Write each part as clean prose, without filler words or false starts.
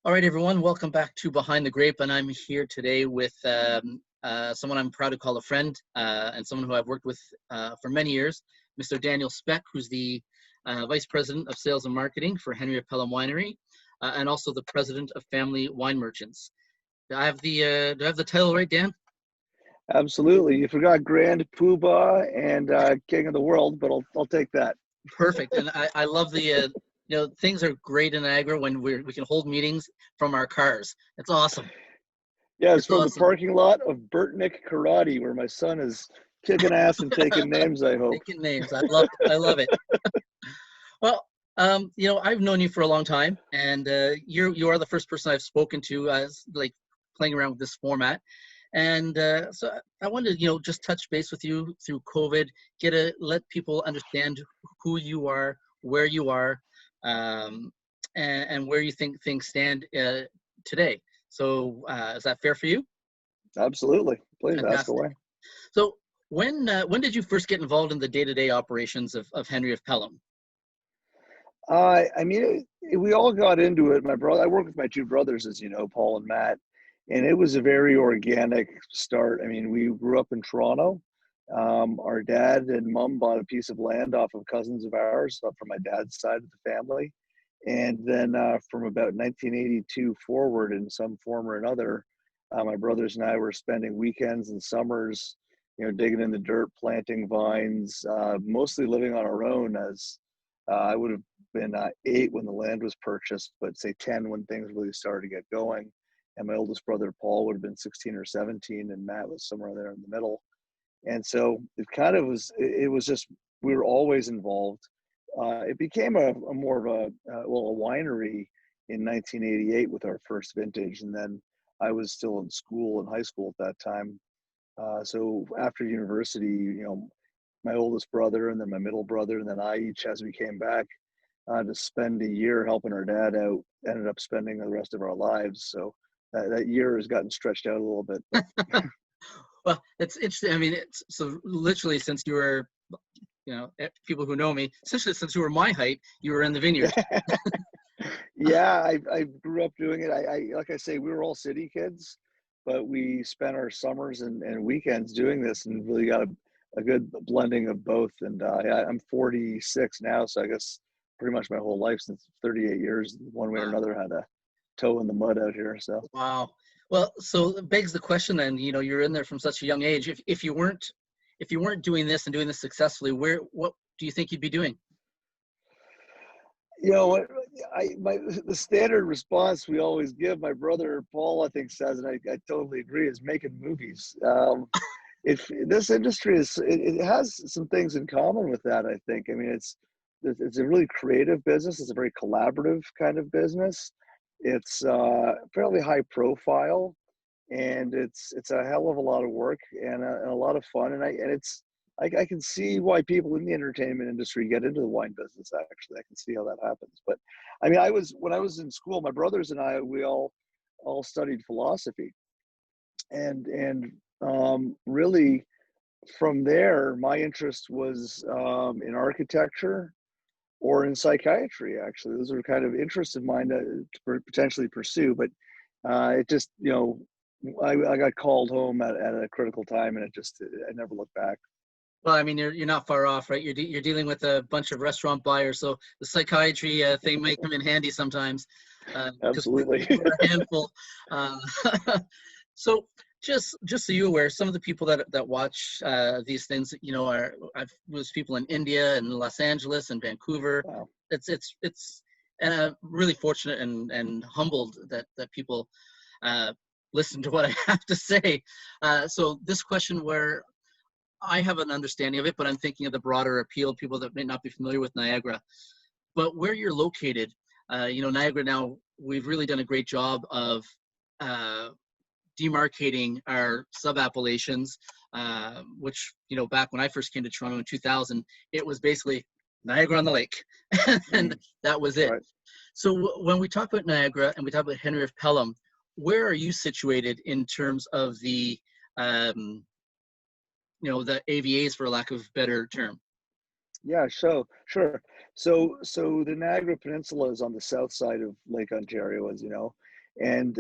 All right, everyone, welcome back to Behind the Grape, and I'm here today with someone I'm proud to call a friend and someone who I've worked with for many years, Mr. Daniel Speck, who's the Vice President of Sales and Marketing for Henry of Pelham Winery, and also the President of Family Wine Merchants. Do I have the title right, Dan? Absolutely. You forgot Grand Poobah and King of the World, but I'll take that. Perfect, and I love the things are great in Niagara when we can hold meetings from our cars. It's awesome. Yeah, it's from the awesome. parking lot of Burtnick Karate, where my son is kicking ass and taking names, I hope. Taking names. I love it. Well, I've known you for a long time, and you are the first person I've spoken to like playing around with this format. And so I wanted to, just touch base with you through COVID, let people understand who you are, where you are, and where you think things stand today. So is that fair for you? Absolutely. Please ask Fantastic. away. So when did you first get involved in the day-to-day operations of Henry of Pelham? We all got into it. I work with my two brothers, as you know, Paul and Matt, and it was a very organic start. I mean, we grew up in Toronto. Our dad and mom bought a piece of land off of cousins of ours, from my dad's side of the family. And then from about 1982 forward, in some form or another, my brothers and I were spending weekends and summers, digging in the dirt, planting vines, mostly living on our own, as I would have been 8 when the land was purchased, but say 10 when things really started to get going. And my oldest brother, Paul, would have been 16 or 17, and Matt was somewhere there in the middle. And so it was just, we were always involved. It became a more of a winery in 1988 with our first vintage. And then I was still in high school at that time. So after university, my oldest brother and then my middle brother, and then I each, as we came back to spend a year helping our dad out, ended up spending the rest of our lives. So that year has gotten stretched out a little bit. Well, it's interesting. I mean, it's so literally since you were, people who know me, essentially since you were my height, you were in the vineyard. Yeah, I grew up doing it. Like I say, we were all city kids, but we spent our summers and weekends doing this, and really got a good blending of both. And I'm 46 now, so I guess pretty much my whole life, since 38 years, one way or another, had a toe in the mud out here. So wow. Well, so it begs the question then, you're in there from such a young age. If you weren't doing this and doing this successfully, what do you think you'd be doing? What the standard response we always give, my brother Paul, I think, says, and I totally agree, is making movies. If this industry it has some things in common with that, I think. I mean, it's a really creative business. It's a very collaborative kind of business. It's fairly high profile, and it's a hell of a lot of work and a lot of fun. And I can see why people in the entertainment industry get into the wine business. Actually, I can see how that happens. But I mean, when I was in school, my brothers and I, we all studied philosophy, and really from there, my interest was in architecture or in psychiatry. Actually, those are kind of interests of mine to potentially pursue. But it just, I got called home at a critical time, and I never looked back. Well, I mean, you're not far off, right? You're dealing with a bunch of restaurant buyers, so the psychiatry thing might come in handy sometimes. Absolutely. We're a handful. So just so you're aware, some of the people that watch these things, there's people in India and Los Angeles and Vancouver. Wow. It's really fortunate and humbled that people listen to what I have to say. So this question, where I have an understanding of it, but I'm thinking of the broader appeal, people that may not be familiar with Niagara. But where you're located, Niagara now, we've really done a great job of demarcating our sub-appellations, which, back when I first came to Toronto in 2000, it was basically Niagara on the Lake, and that was it. Right. So when we talk about Niagara and we talk about Henry of Pelham, where are you situated in terms of the the AVAs, for lack of a better term? Yeah, sure. So the Niagara Peninsula is on the south side of Lake Ontario, as you know, and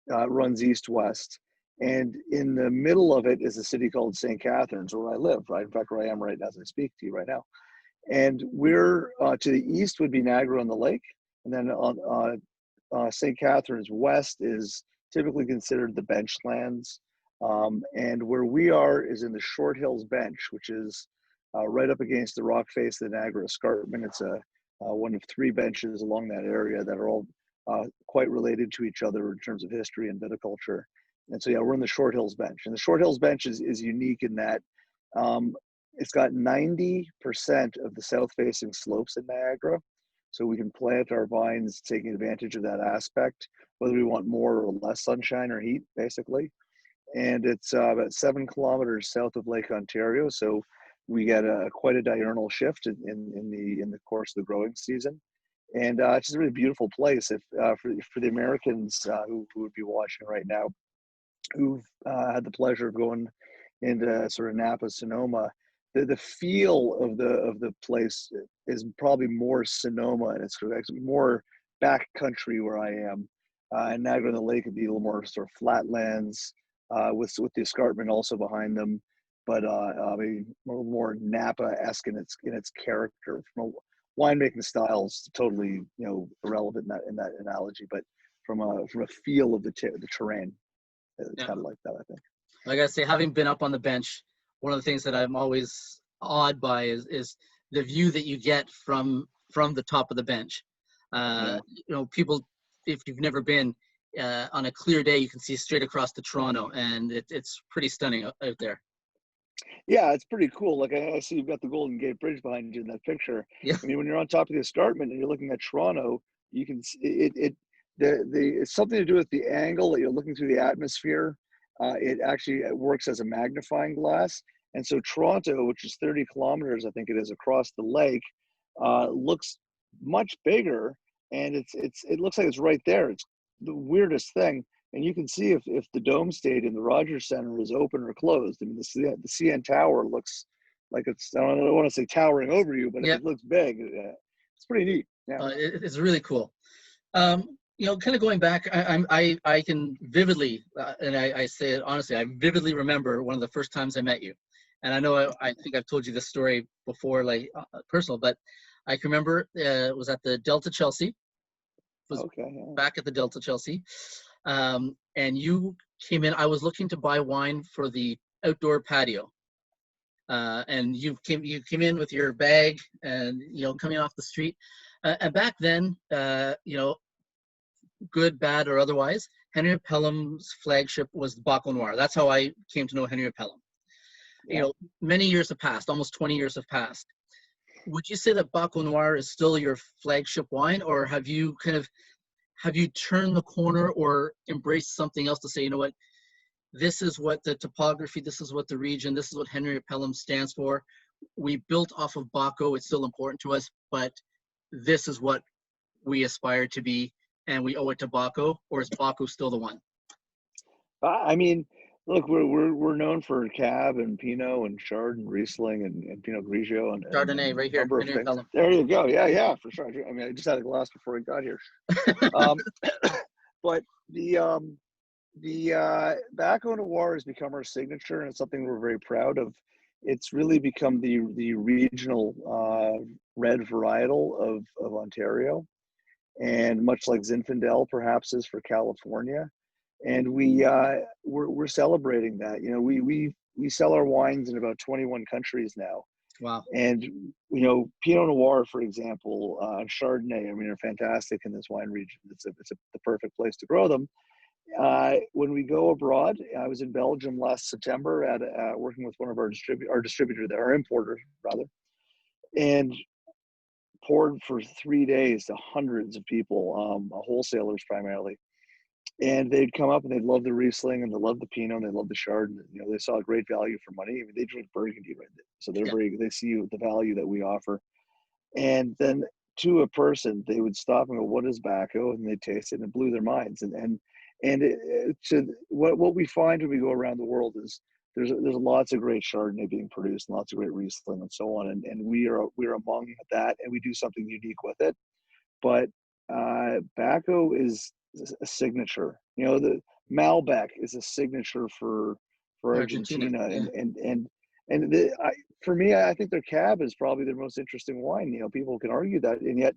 runs east-west. And in the middle of it is a city called St. Catharines, where I live, right? In fact, where I am right now as I speak to you right now. And we're to the east would be Niagara-on-the-Lake, and then on St. Catharines West is typically considered the benchlands. And where we are is in the Short Hills Bench, which is right up against the rock face of the Niagara Escarpment. It's one of three benches along that area that are all quite related to each other in terms of history and viticulture. And so, yeah, we're in the Short Hills Bench. And the Short Hills Bench is unique in that it's got 90% of the south-facing slopes in Niagara. So we can plant our vines taking advantage of that aspect, whether we want more or less sunshine or heat, basically. And it's about 7 kilometers south of Lake Ontario. So we get quite a diurnal shift in the course of the growing season. And it's just a really beautiful place. If for the Americans who would be watching right now, who've had the pleasure of going into sort of Napa, Sonoma, the feel of the place is probably more Sonoma, and it's more back country where I am. And Niagara-on-the-Lake would be a little more sort of flatlands with the escarpment also behind them, but maybe a little more Napa-esque in its character. From a winemaking styles, totally irrelevant in that analogy, but from a feel of the terrain, it's kind of like that, I think. Like I say, having been up on the bench, one of the things that I'm always awed by is the view that you get from the top of the bench. People, if you've never been, on a clear day, you can see straight across to Toronto, and it's pretty stunning out there. Yeah, it's pretty cool. Like I see you've got the Golden Gate Bridge behind you in that picture. Yeah. I mean, when you're on top of the escarpment and you're looking at Toronto, you can see it's something to do with the angle that you're looking through the atmosphere. It works as a magnifying glass. And so Toronto, which is 30 kilometers, I think it is, across the lake, looks much bigger, and it looks like it's right there. It's the weirdest thing. And you can see if the Dome Stadium, the Rogers Center, is open or closed. I mean, the CN Tower looks like I don't want to say towering over you, but it looks big. It's pretty neat. Yeah. It's really cool. Kind of going back, I can vividly, and I say it honestly, I vividly remember one of the first times I met you. And I know I think I've told you this story before, like personal, but I can remember it was at the Delta Chelsea. Back at the Delta Chelsea. And you came in. I was looking to buy wine for the outdoor patio. And you came in with your bag and, coming off the street. And back then, good, bad, or otherwise, Henry Pelham's flagship was the Baco Noir. That's how I came to know Henry Pelham. Yeah. Many years have passed, almost 20 years have passed. Would you say that Baco Noir is still your flagship wine, or have you turned the corner or embraced something else to say, you know what, this is what the topography, this is what the region, this is what Henry Pelham stands for. We built off of Baco, it's still important to us, but this is what we aspire to be, and we owe it to Baco, or is Baco still the one? I mean, look, we're known for Cab and Pinot and Chard and Riesling and Pinot Grigio and Chardonnay right here. There you go. Yeah, for sure. I mean, I just had a glass before I got here. But the Baco Noir has become our signature, and it's something we're very proud of. It's really become the regional red varietal of Ontario, and much like Zinfandel perhaps is for California. And we're celebrating that. We sell our wines in about 21 countries now. Wow. And Pinot Noir, for example, and Chardonnay, I mean, are fantastic in this wine region. It's the perfect place to grow them. When we go abroad, I was in Belgium last September at working with one of our distributor there, our importer rather, and poured for 3 days to hundreds of people, wholesalers primarily. And they'd come up and they'd love the Riesling and they love the Pinot and they love the Chard. And, they saw a great value for money. I mean, they drink Burgundy right there. So they see the value that we offer. And then to a person, they would stop and go, "What is Baco?" And they'd taste it, and it blew their minds. What we find when we go around the world is there's lots of great Chardonnay being produced and lots of great Riesling and so on. And we're among that, and we do something unique with it. But Baco is is a signature. You know, the Malbec is a signature for Argentina. Argentina, Yeah, and for me, I think their Cab is probably their most interesting wine. You know, people can argue that, and yet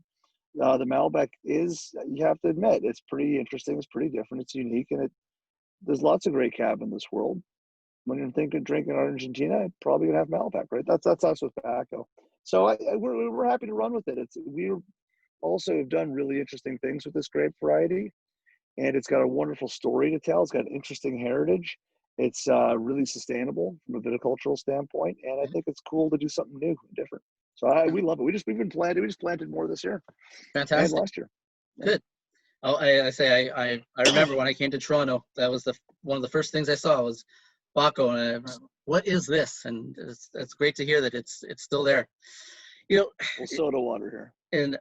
the Malbec is, you have to admit, it's pretty interesting. It's pretty different. It's unique, and there's lots of great Cab in this world. When you're thinking drinking Argentina, probably gonna have Malbec, right? That's us with tobacco. So we're happy to run with it. We also have done really interesting things with this grape variety, and it's got a wonderful story to tell. It's got an interesting heritage. It's really sustainable from a viticultural standpoint, and I yeah. think it's cool to do something new and different. So we love it. We just planted more this year and Fantastic. last year. Yeah. Good. Oh, I remember when I came to Toronto, that was one of the first things I saw was Baco, and what is this? And it's great to hear that it's still there. You know, Well, soda water here. and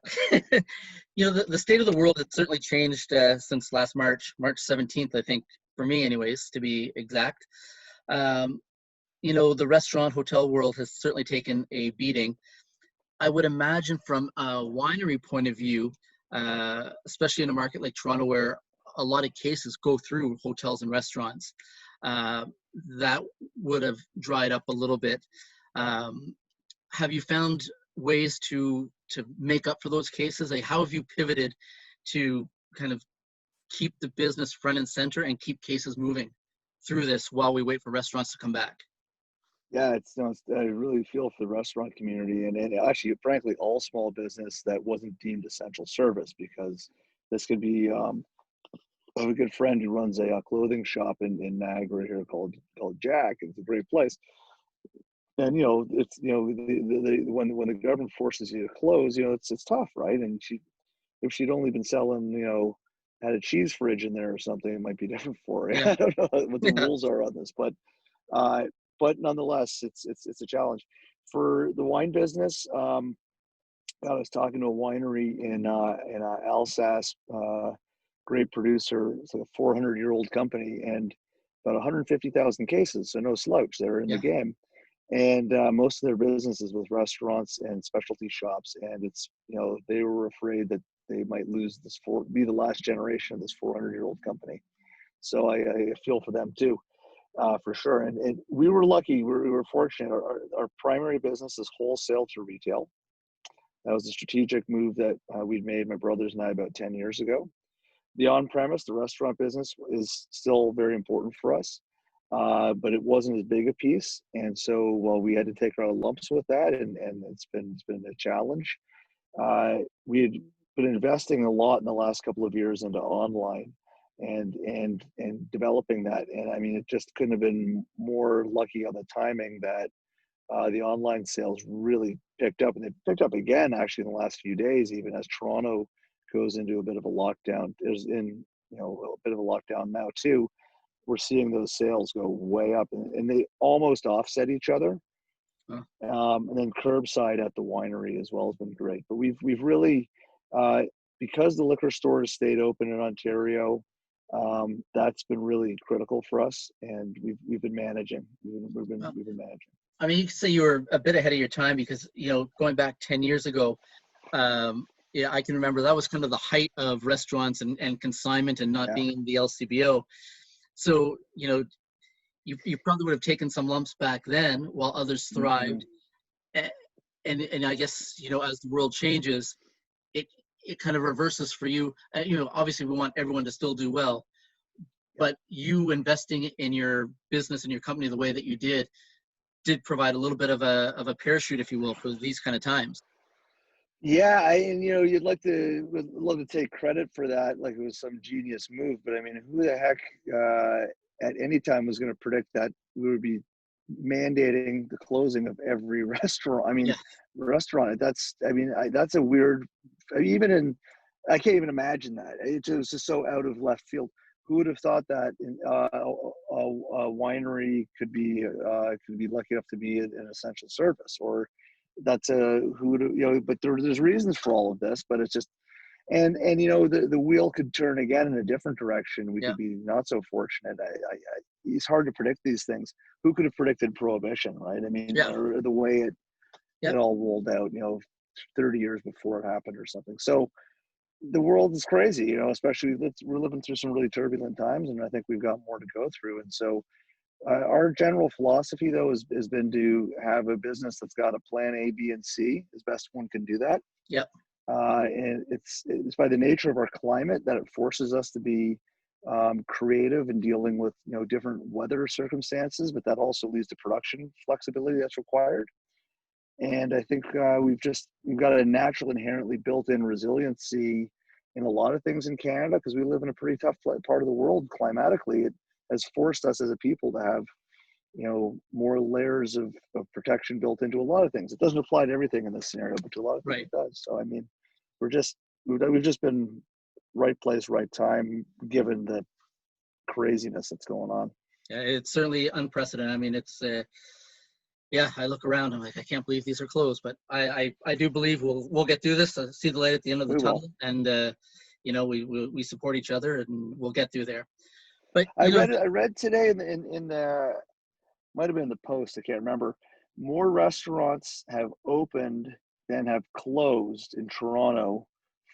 the state of the world has certainly changed since last March 17th, I think, for me anyways, to be exact. Um, the restaurant hotel world has certainly taken a beating. I would imagine from a winery point of view, especially in a market like Toronto where a lot of cases go through hotels and restaurants, uh, that would have dried up a little bit. Um, have you found ways to make up for those cases? Like, how have you pivoted to kind of keep the business front and center and keep cases moving through this while we wait for restaurants to come back? Yeah, I really feel for the restaurant community, and actually, frankly, all small business that wasn't deemed essential service, because this could be. I have a good friend who runs a clothing shop in Niagara here called Jack. It's a great place, and it's when the government forces you to close, it's tough, right? And if she'd only been selling, had a cheese fridge in there or something, it might be different for her. Yeah. I don't know what the Yeah. rules are on this, uh, but nonetheless, it's a challenge for the wine business. I was talking to a winery in Alsace, great producer. It's like a 400-year-old company and about 150,000 cases, so no slouch. They're in the Yeah. game, and most of their business is with restaurants and specialty shops. And they were afraid that they might be the last generation of this 400-year-old company. So I feel for them too, for sure. And we were lucky. We were fortunate. Our primary business is wholesale to retail. That was a strategic move that we'd made, my brothers and I, about 10 years ago. The on-premise, the restaurant business, is still very important for us, but it wasn't as big a piece. And so, while we had to take our lumps with that, and it's been a challenge. We had been investing a lot in the last couple of years into online and developing that. And I mean, it just couldn't have been more lucky on the timing that the online sales really picked up, and they picked up again actually in the last few days, even as Toronto goes into a bit of a lockdown. There's in a bit of a lockdown now too. We're seeing those sales go way up, and they almost offset each other. Huh. And then curbside at the winery as well has been great. But we've really, uh, because the liquor store has stayed open in Ontario, that's been really critical for us, and we've been managing. Well, We've been managing. I mean, you could say you were a bit ahead of your time because, going back 10 years ago, yeah, I can remember that was kind of the height of restaurants and consignment and not Yeah. being in the LCBO. So, you probably would have taken some lumps back then while others Hmm. thrived. A- And I guess, as the world changes, it it kind of reverses for you. Obviously we want everyone to still do well, but you investing in your business and your company the way that you did provide a little bit of a parachute, if you will, for these kind of times. Yeah, would love to take credit for that, like it was some genius move. But I mean, who the heck at any time was going to predict that we would be mandating the closing of every restaurant? I mean, Yeah. restaurant. That's a weird. I can't even imagine that. Was just so out of left field. Who would have thought that a winery could be lucky enough to be an essential service, or that's a who would but there's reasons for all of this, but it's just and the wheel could turn again in a different direction. We Yeah. could be not so fortunate. It's hard to predict these things. Who could have predicted prohibition, right? I mean, Yeah. or the way Yeah. it all rolled out 30 years before it happened or something. So the world is crazy, you know, especially we're living through some really turbulent times, and I think we've got more to go through. And so, our general philosophy, though, has been to have a business that's got a plan A, B, and C as best one can do that. Yep. And it's by the nature of our climate that it forces us to be creative in dealing with, you know, different weather circumstances, but that also leads to production flexibility that's required. And I think we've got a natural, inherently built-in resiliency in a lot of things in Canada because we live in a pretty tough part of the world climatically. It has forced us as a people to have, you know, more layers of protection built into a lot of things. It doesn't apply to everything in this scenario, but to a lot of things Right. it does. So I mean, we've just been right place, right time, given the craziness that's going on. Yeah, it's certainly unprecedented. I mean, it's yeah, I look around, I'm like, I can't believe these are closed, but I do believe we'll get through this, see the light at the end of the We will. tunnel, and you know, we support each other, and we'll get through there. But I you know, read today in the might have been the Post, I can't remember. More restaurants have opened than have closed in Toronto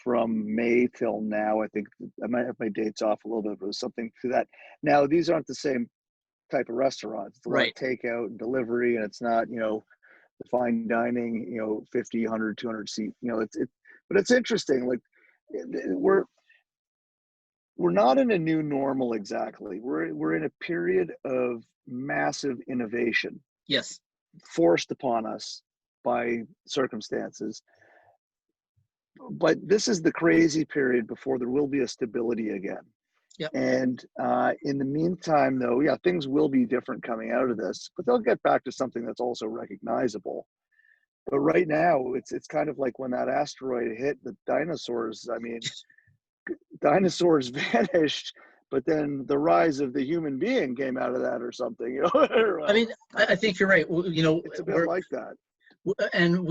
from May till now. I think I might have my dates off a little bit, but it was something to that. Now, these aren't the same type of restaurants. It's a lot of right, takeout and delivery, and it's not, you know, the fine dining, you know, 50, 100, 200 seat, you know, but it's interesting. Like we're we're not in a new normal exactly. We're in a period of massive innovation yes, forced upon us by circumstances. But this is the crazy period before there will be a stability again. yep, And in the meantime, though, yeah, things will be different coming out of this, but they'll get back to something that's also recognizable. But right now, it's kind of like when that asteroid hit the dinosaurs. I mean, dinosaurs vanished, but then the rise of the human being came out of that or something. You know, I mean, I think you're right. You know, it's a bit like that. and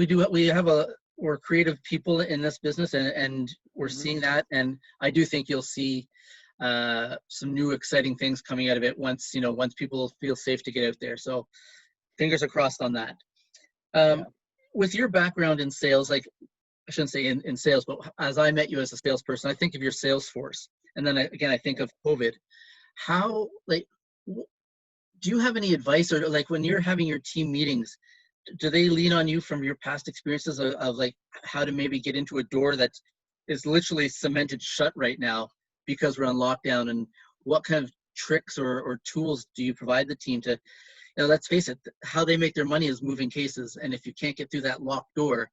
we're creative people in this business, and we're Mm-hmm. seeing that, and I do think you'll see some new exciting things coming out of it once, you know, once people feel safe to get out there. So fingers are crossed on that. Yeah. With your background in sales, like I shouldn't say in sales, but as I met you as a salesperson, I think of your sales force, and then again I think of COVID. How, like, do you have any advice, or like when you're having your team meetings, do they lean on you from your past experiences of like how to maybe get into a door that is literally cemented shut right now because we're on lockdown, and what kind of tricks or tools do you provide the team to, you know, let's face it, how they make their money is moving cases, and if you can't get through that locked door,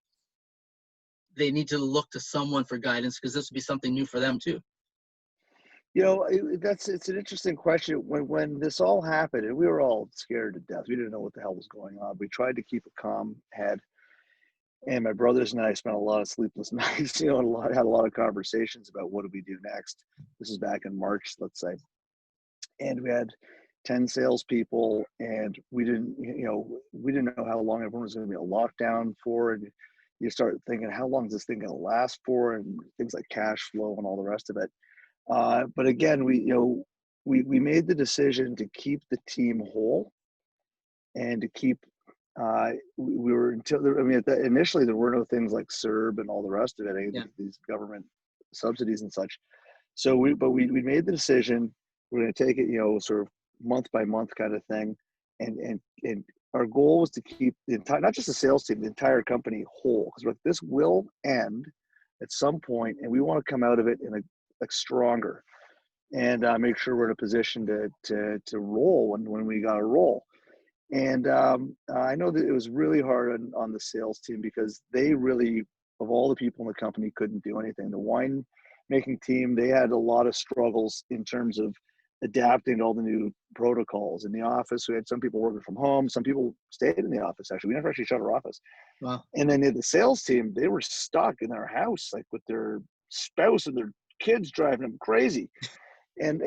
they need to look to someone for guidance because this will be something new for them too. You know, it's an interesting question. When this all happened, and we were all scared to death. We didn't know what the hell was going on. We tried to keep a calm head, and my brothers and I spent a lot of sleepless nights. You know, and had a lot of conversations about what do we do next. This is back in March, let's say, and we had 10 salespeople, and we didn't know how long everyone was going to be in lockdown for, and you start thinking, how long is this thing going to last for, and things like cash flow and all the rest of it. But again, we made the decision to keep the team whole and to keep. We were until I mean, initially there were no things like CERB and all the rest of it, any of Yeah, these government subsidies and such. So we made the decision we're going to take it, you know, sort of month by month kind of thing, and our goal was to keep the entire, not just the sales team, the entire company whole, because this will end at some point, and we want to come out of it in a like stronger and make sure we're in a position to roll when we got to roll. And I know that it was really hard on the sales team because they really, of all the people in the company, couldn't do anything. The wine making team, they had a lot of struggles in terms of adapting to all the new protocols in the office. We had some people working from home. Some people stayed in the office. Actually, we never actually shut our office. wow, And then the sales team, they were stuck in their house, like with their spouse and their kids driving them crazy, and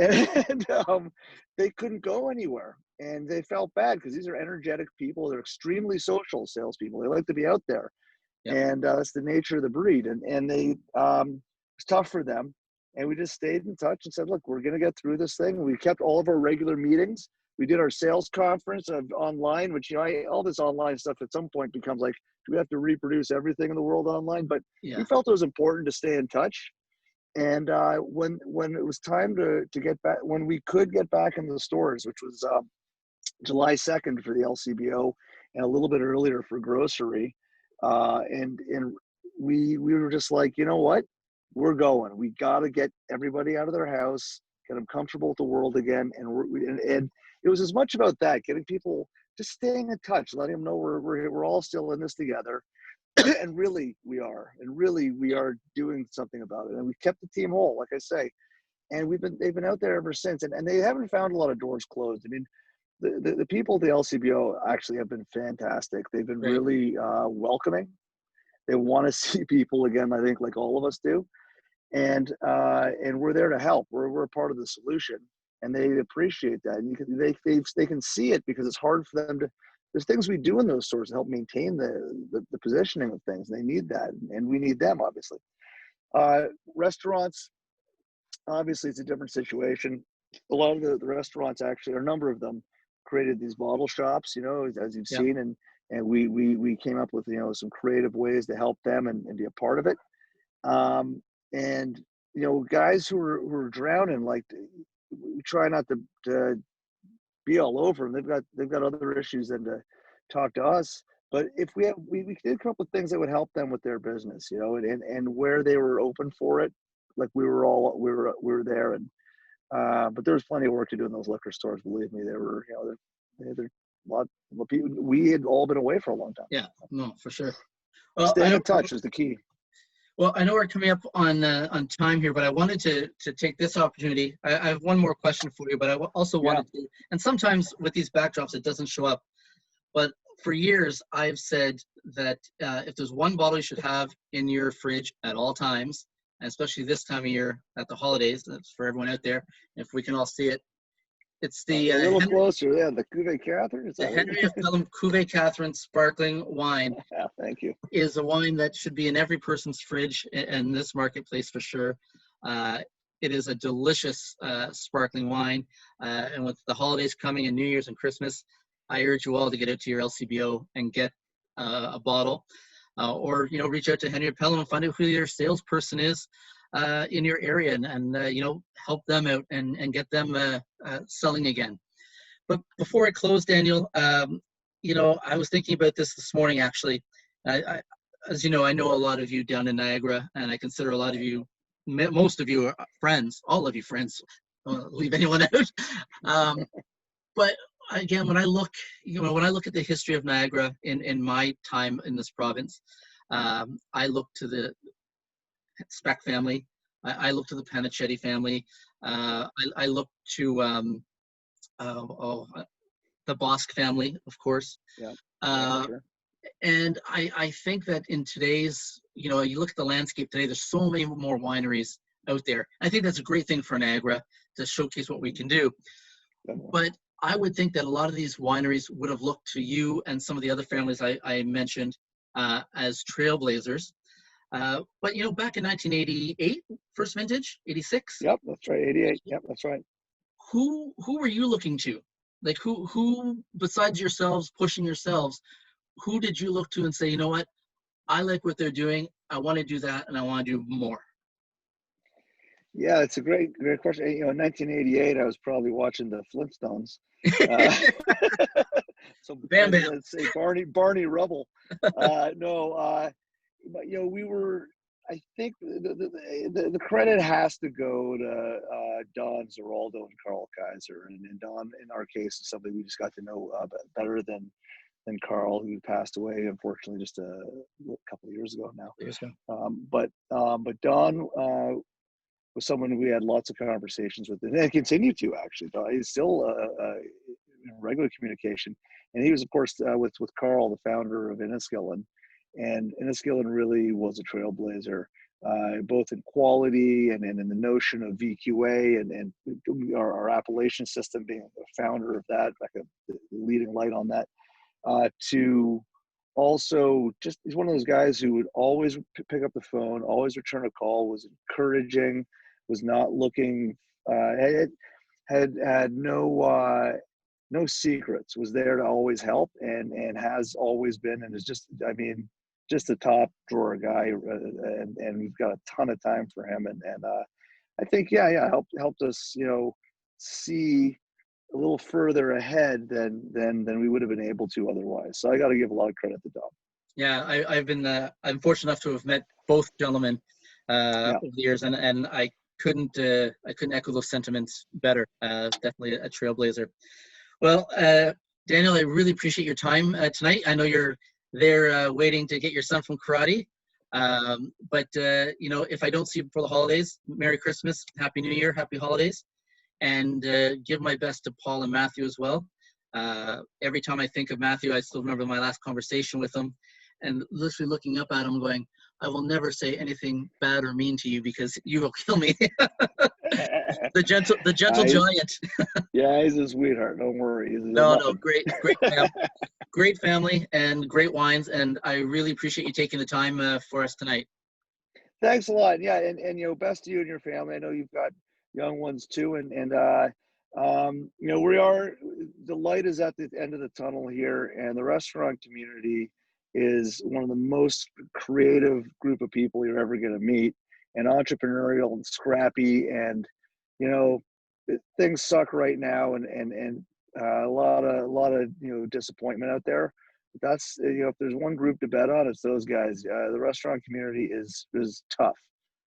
they couldn't go anywhere, and they felt bad because these are energetic people. They're extremely social salespeople. They like to be out there, yep, and that's the nature of the breed. And they it's tough for them. And we just stayed in touch and said, look, we're going to get through this thing. We kept all of our regular meetings. We did our sales conference online, which, you know, all this online stuff at some point becomes like, do we have to reproduce everything in the world online? But we yeah, felt it was important to stay in touch. And when it was time to get back, when we could get back into the stores, which was July 2nd for the LCBO and a little bit earlier for grocery, and we were just like, you know what, we're going. We got to get everybody out of their house, get them comfortable with the world again, and it was as much about that, getting people just staying in touch, letting them know we're all still in this together. And really we are doing something about it, and we kept the team whole, like I say, and they've been out there ever since, and they haven't found a lot of doors closed. I mean, the people at the LCBO actually have been fantastic. They've been Great. really welcoming. They want to see people again, I think, like all of us do, and we're there to help. We're part of the solution, and they appreciate that. And they can see it, because it's hard for them to. There's things we do in those stores to help maintain the positioning of things. They need that, and we need them, obviously. Restaurants, obviously, it's a different situation. A lot of the restaurants, actually, or a number of them, created these bottle shops, as you've Yeah. seen, and we came up with some creative ways to help them and be a part of it. And guys who are drowning, like, we try not to be all over them. They've got other issues than to talk to us. But if we did come up with things that would help them with their business, and where they were open for it, like we were there, and but there was plenty of work to do in those liquor stores. Believe me, there were they're a lot of people. We had all been away for a long time. Yeah, no, for sure. Well, Staying in touch is the key. Well, I know we're coming up on time here, but I wanted to take this opportunity. I have one more question for you, but I also wanted to, and sometimes with these backdrops, it doesn't show up. But for years, I've said that if there's one bottle you should have in your fridge at all times, and especially this time of year at the holidays, that's for everyone out there, if we can all see it, it's the a little closer. Yeah, the Cuvée Catherine. Is the that Henry of Pelham Cuvée Catherine sparkling wine. Yeah, thank you. Is a wine that should be in every person's fridge in this marketplace for sure. It is a delicious sparkling wine, and with the holidays coming and New Year's and Christmas, I urge you all to get out to your LCBO and get a bottle, or reach out to Henry Pelham and find out who your salesperson is in your area, and help them out and get them selling again. But before I close, Daniel, I was thinking about this morning, actually. As you know, I know a lot of you down in Niagara, and I consider a lot of you, most of you are friends, all of you friends. Don't leave anyone out. But again, when I look at the history of Niagara in my time in this province, I look to the Speck family. I look to the Panichetti family. I look to the Bosque family, of course. Yeah. Sure. And I think that in today's, you look at the landscape today, there's so many more wineries out there. I think that's a great thing for Niagara to showcase what we can do. Definitely. But I would think that a lot of these wineries would have looked to you and some of the other families I mentioned as trailblazers. But back in 1988, first vintage, 86. Yep, that's right. 88. Yep, that's right. Who were you looking to? Like who besides yourselves, pushing yourselves, who did you look to and say, you know what, I like what they're doing, I want to do that, and I want to do more? Yeah, it's a great question. In 1988, I was probably watching the Flintstones. So Bam, bam. Let's say Barney Rubble. No, we were. I think the credit has to go to Don Zeraldo and Carl Kaiser, and Don, in our case, is somebody we just got to know better than Carl, who passed away, unfortunately, just a couple of years ago now. But Don was someone we had lots of conversations with, and continue to, actually. He's still in regular communication, and he was, of course, with Carl, the founder of Inniskillen, and Inniskillen really was a trailblazer, both in quality and in the notion of VQA, and our appellation system, being the founder of that, like a leading light on that. To also, just, he's one of those guys who would always pick up the phone, always return a call, was encouraging, was not looking, had no secrets, was there to always help, and has always been, and is just, I mean, just a top drawer guy, and we've got a ton of time for him. And I think, yeah, helped us, see a little further ahead than we would have been able to otherwise. So I got to give a lot of credit to Dom. Yeah, I'm fortunate enough to have met both gentlemen Yeah. over the years, and I couldn't echo those sentiments better. Definitely a trailblazer. Well, Daniel, I really appreciate your time tonight. I know you're there waiting to get your son from karate. But if I don't see you before the holidays, Merry Christmas, Happy New Year, Happy Holidays, and give my best to Paul and Matthew as well. Every time I think of Matthew, I still remember my last conversation with him, and literally looking up at him, going, "I will never say anything bad or mean to you because you will kill me." the gentle giant. Yeah, he's a sweetheart. Don't worry. No, great great family and great wines, and I really appreciate you taking the time for us tonight. Thanks a lot. Yeah, and best to you and your family. I know you've got young ones too, and we are, the light is at the end of the tunnel here, and the restaurant community is one of the most creative group of people you're ever going to meet, and entrepreneurial and scrappy, and things suck right now, and a lot of disappointment out there. But that's, if there's one group to bet on, it's those guys. The restaurant community is tough,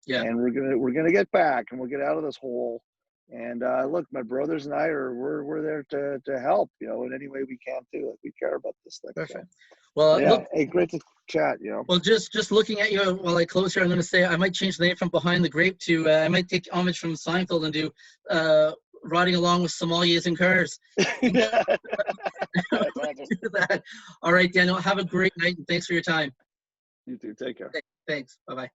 Yeah. and we're gonna get back, and we'll get out of this hole. And look, my brothers and I we're there to help, in any way we can too. Like, we care about this thing. Perfect. So. Well, Yeah, look, hey, great to chat. Well, just looking at you while I close here, I'm going to say I might change the name from Behind the Grape to I might take homage from Seinfeld and do riding along with sommeliers in cars. That's awesome. Do that. All right, Daniel, have a great night, and thanks for your time. You too. Take care. Thanks. Bye-bye.